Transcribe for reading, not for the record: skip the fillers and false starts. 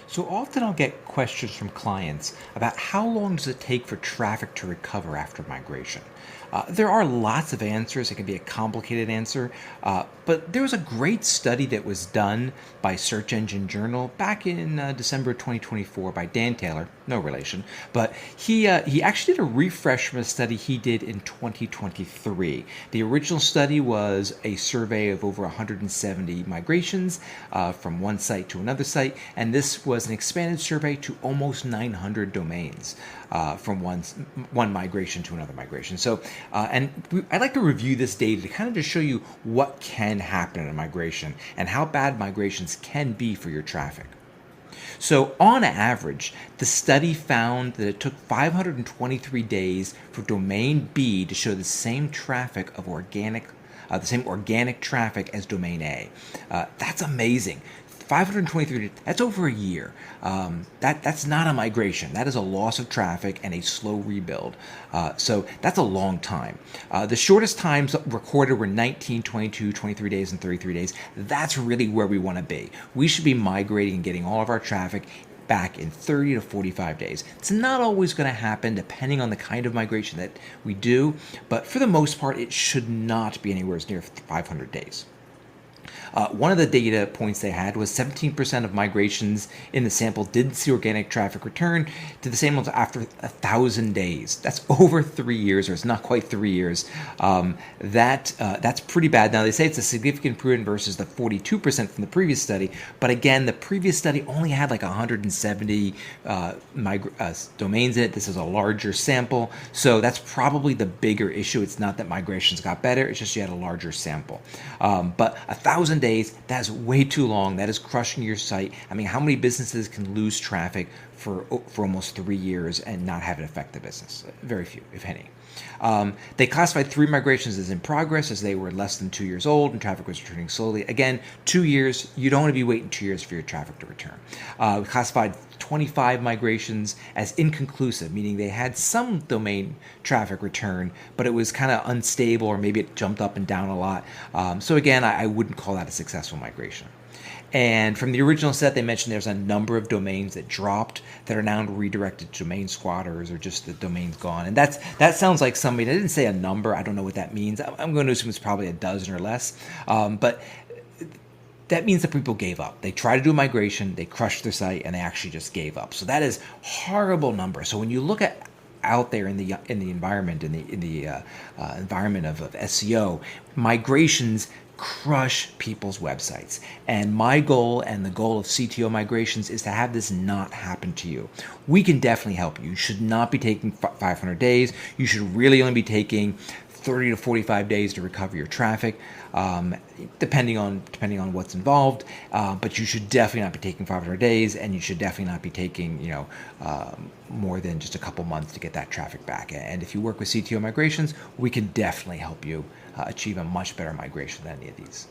So often I'll get questions from clients about how long does it take for traffic to recover after migration. There are lots of answers. It can be a complicated answer, but there was a great study that was done by Search Engine Journal back in December 2024 by Dan Taylor, no relation, but he actually did a refresh from a study he did in 2023. The original study was a survey of over 170 migrations from one site to another site, and this was an expanded survey to almost 900 domains from one migration to another migration. So, I'd like to review this data to kind of just show you what can happen in a migration and how bad migrations can be for your traffic. So, on average, the study found that it took 523 days for domain B to show the same traffic of the same organic traffic as domain A. That's amazing. 523, that's over a year. That's not a migration. That is a loss of traffic and a slow rebuild. So that's a long time. The shortest times recorded were 19, 22, 23 days, and 33 days. That's really where we want to be. We should be migrating and getting all of our traffic back in 30 to 45 days. It's not always going to happen depending on the kind of migration that we do, but for the most part, it should not be anywhere near 500 days. One of the data points they had was 17% of migrations in the sample didn't see organic traffic return to the same levels after 1,000 days. That's over 3 years, or it's not quite 3 years. That's pretty bad. Now, they say it's a significant improvement versus the 42% from the previous study, but again, the previous study only had like 170 domains in it. This is a larger sample, so that's probably the bigger issue. It's not that migrations got better, it's just you had a larger sample. But 1,000 days, that's way too long. That is crushing your site. I mean, how many businesses can lose traffic for almost 3 years and not have it affect the business? Very few, if any. They classified 3 migrations as in progress as they were less than 2 years old and traffic was returning slowly. Again, 2 years, you don't want to be waiting 2 years for your traffic to return. We classified 25 migrations as inconclusive, meaning they had some domain traffic return, but it was kind of unstable, or maybe it jumped up and down a lot. So again, I wouldn't call that a successful migration. And from the original set, they mentioned there's a number of domains that dropped that are now redirected to domain squatters, or just the domain's gone. And that sounds like somebody, I didn't say a number, I don't know what that means. I'm going to assume it's probably a dozen or less. But that means that people gave up. They tried to do a migration, they crushed their site, and they actually just gave up. So that is horrible number. So when you look at out there in the environment, environment of SEO, migrations crush people's websites. And my goal and the goal of CTO Migrations is to have this not happen to you. We can definitely help you. You should not be taking 500 days. You should really only be taking 30 to 45 days to recover your traffic, depending on what's involved. But you should definitely not be taking 500 days, and you should definitely not be taking more than just a couple months to get that traffic back. And if you work with CTO Migrations, we can definitely help you achieve a much better migration than any of these.